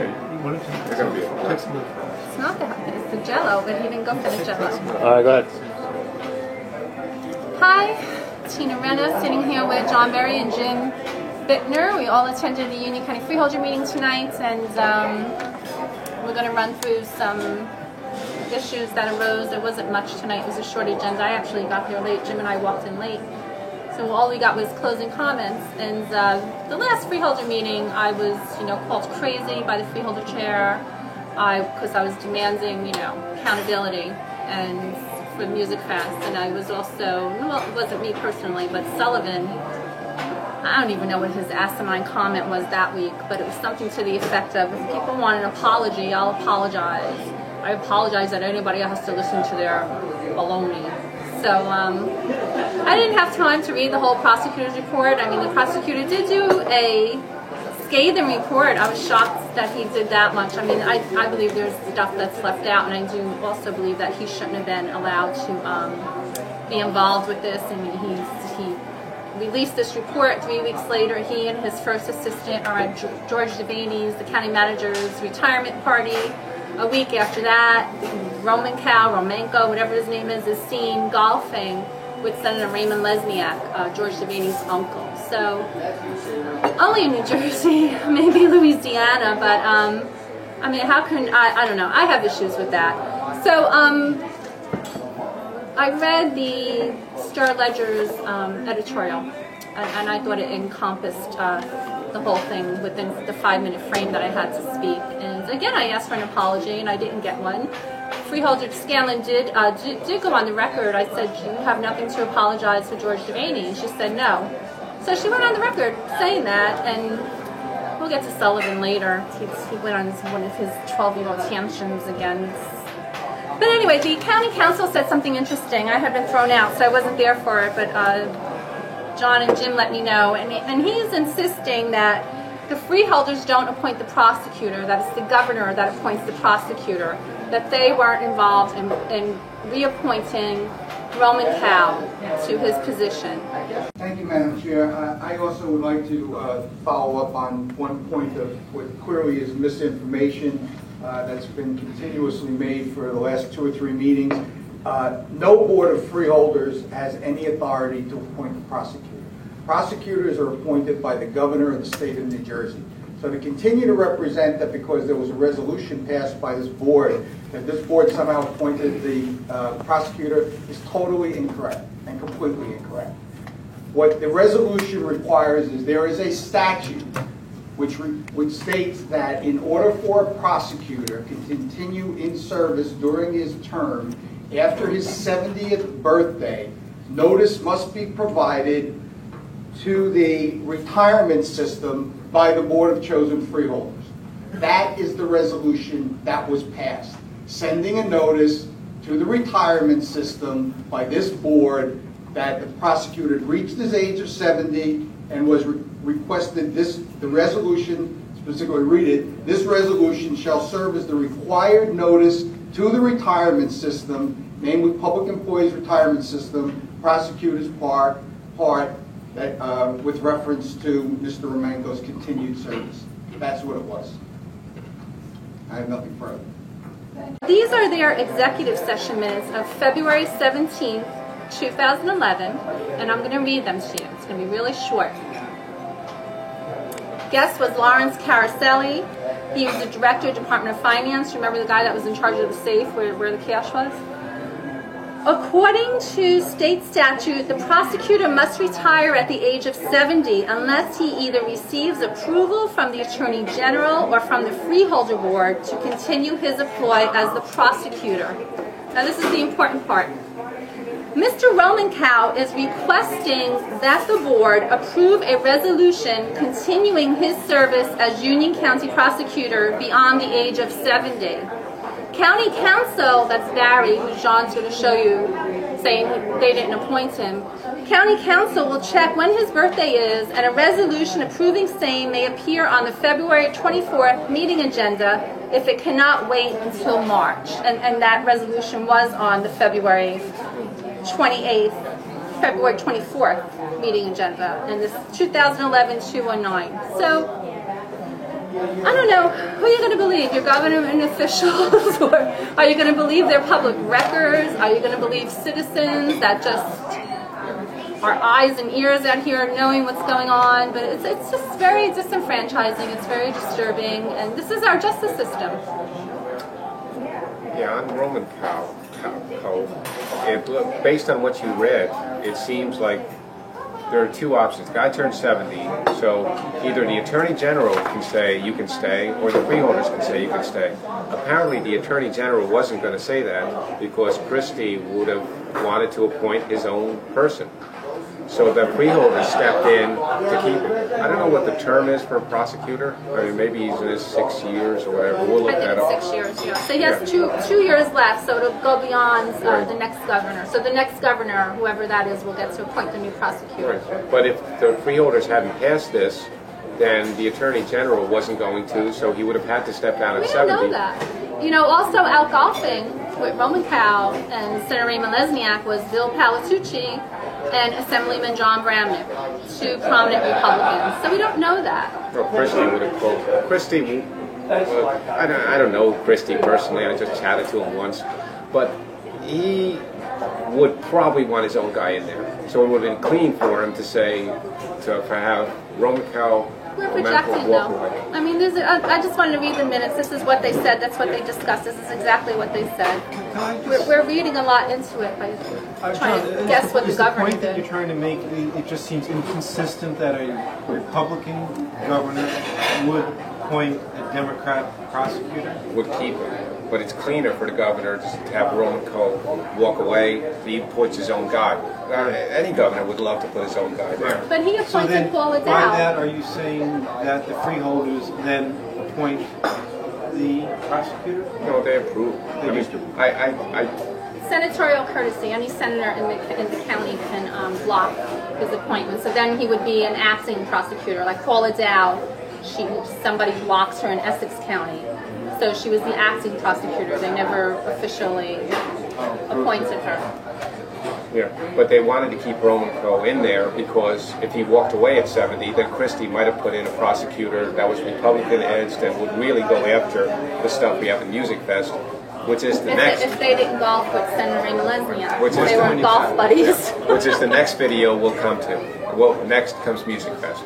It's not it's the Jello, but he didn't go for the Jello. All right, go ahead. Hi, Tina Renna, sitting here with John Berry and Jim Bittner. We all attended the Union County Freeholder meeting tonight, and we're going to run through some issues that arose. There wasn't much tonight. It was a short agenda. I actually got here late. Jim and I walked in late. So all we got was closing comments. And the last freeholder meeting, I was, called crazy by the freeholder chair because I was demanding, accountability and for Music Fest. And I was also, well, it wasn't me personally, but Sullivan. I don't even know what his asinine comment was that week, but it was something to the effect of, if people want an apology, I'll apologize. I apologize that anybody else has to listen to their baloney. So I didn't have time to read the whole prosecutor's report. I mean, the prosecutor did do a scathing report. I was shocked that he did that much. I mean, I believe there's stuff that's left out, and I do also believe that he shouldn't have been allowed to be involved with this. I mean, he released this report 3 weeks later. He and his first assistant are at George Devaney's, the county manager's retirement party. A week after that, Romanko, whatever his name is seen golfing with Senator Raymond Lesniak, George Devaney's uncle. So, only in New Jersey, maybe Louisiana, but, I mean, how can, I don't know, I have issues with that. So, I read the Star Ledger's editorial, and I thought it encompassed the whole thing within the 5-minute frame that I had to speak. And again, I asked for an apology, and I didn't get one. Freeholder Scanlon did go on the record. I said, you have nothing to apologize for George Devaney, and she said no. So she went on the record saying that, and we'll get to Sullivan later. He went on one of his 12-year-old tantrums again. But anyway, the county council said something interesting. I had been thrown out, so I wasn't there for it, but John and Jim let me know, and he's insisting that the freeholders don't appoint the prosecutor, that it's the governor that appoints the prosecutor, that they weren't involved in reappointing Roman Cow to his position. Thank you, Madam Chair. I also would like to follow up on one point of what clearly is misinformation that's been continuously made for the last 2 or 3 meetings. No board of freeholders has any authority to appoint the prosecutor. Prosecutors are appointed by the governor of the state of New Jersey. So to continue to represent that because there was a resolution passed by this board, that this board somehow appointed the prosecutor is totally incorrect and completely incorrect. What the resolution requires is there is a statute which states that in order for a prosecutor to continue in service during his term, after his 70th birthday, notice must be provided to the retirement system by the Board of Chosen Freeholders. That is the resolution that was passed. Sending a notice to the retirement system by this board that the prosecutor had reached his age of 70 and was requested the resolution, specifically read it, this resolution shall serve as the required notice to the retirement system, namely Public Employees Retirement System, prosecutors part that with reference to Mr. Romanko's continued service. That's what it was. I have nothing further. These are their executive session minutes of February 17th, 2011, and I'm going to read them to you. It's going to be really short. Guest was Lawrence Caraselli. He was the director of Department of Finance. Remember the guy that was in charge of the safe where the cash was? According to state statute, the prosecutor must retire at the age of 70 unless he either receives approval from the Attorney General or from the Freeholder Board to continue his employ as the prosecutor. Now this is the important part. Mr. Romankow is requesting that the board approve a resolution continuing his service as Union County Prosecutor beyond the age of 70. County Council, that's Barry, who John's going to show you, saying they didn't appoint him. County Council will check when his birthday is, and a resolution approving same may appear on the February 24th meeting agenda if it cannot wait until March. And that resolution was on the February 28th, February 24th meeting agenda, and this 2011-219. So I don't know. Who are you going to believe? Your government officials? Or are you going to believe their public records? Are you going to believe citizens that just are eyes and ears out here knowing what's going on? But it's just very disenfranchising. It's very disturbing. And this is our justice system. Yeah, on Roman Cole, based on what you read, it seems like there are two options. The guy turned 70, so either the Attorney General can say you can stay, or the freeholders can say you can stay. Apparently the Attorney General wasn't going to say that because Christie would have wanted to appoint his own person. So the freeholder stepped in to keep him. I don't know what the term is for a prosecutor. I mean, maybe he's in his 6 years or whatever. We'll look that up. I think it's 6 years, yeah. So he has two years left, so it'll go beyond the next governor. So the next governor, whoever that is, will get to appoint the new prosecutor. Right. But if the freeholders hadn't passed this, then the Attorney General wasn't going to, so he would have had to step down at 70. We don't know that. You know, also out golfing with Roman Cole and Senator Raymond Lesniak was Bill Palatucci and Assemblyman John Bramnick, two prominent Republicans. So we don't know that. Well, Christie would have quoted. Christie, I don't know Christie personally. I just chatted to him once, but he would probably want his own guy in there. So it would have been clean for him to say to have Roman Cole. We're projecting, though. I mean, I just wanted to read the minutes. This is what they said. That's what they discussed. This is exactly what they said. We're reading a lot into it by trying to guess what the governor did. The point that you're trying to make, it just seems inconsistent that a Republican governor would appoint a Democrat prosecutor. Would keep him. But it's cleaner for the governor just to have Roman Cole walk away. He puts his own guy. Any governor would love to put his own guy there. But he appointed Paul Adele. By that, are you saying that the freeholders then appoint the prosecutor? No, they approve. Senatorial courtesy. Any senator in the county can block his appointment. So then he would be an acting prosecutor, like Paul Adele. Somebody blocks her in Essex County. So she was the acting prosecutor. They never officially appointed her. Yeah, but they wanted to keep Roman Cole in there because if he walked away at 70, then Christie might have put in a prosecutor that was Republican-edged and would really go after the stuff we have in Music Fest, which is the next... If they didn't golf with Senator Raymond Lesniak, they were golf buddies. Which is the next video we'll come to. Well, next comes Music Fest.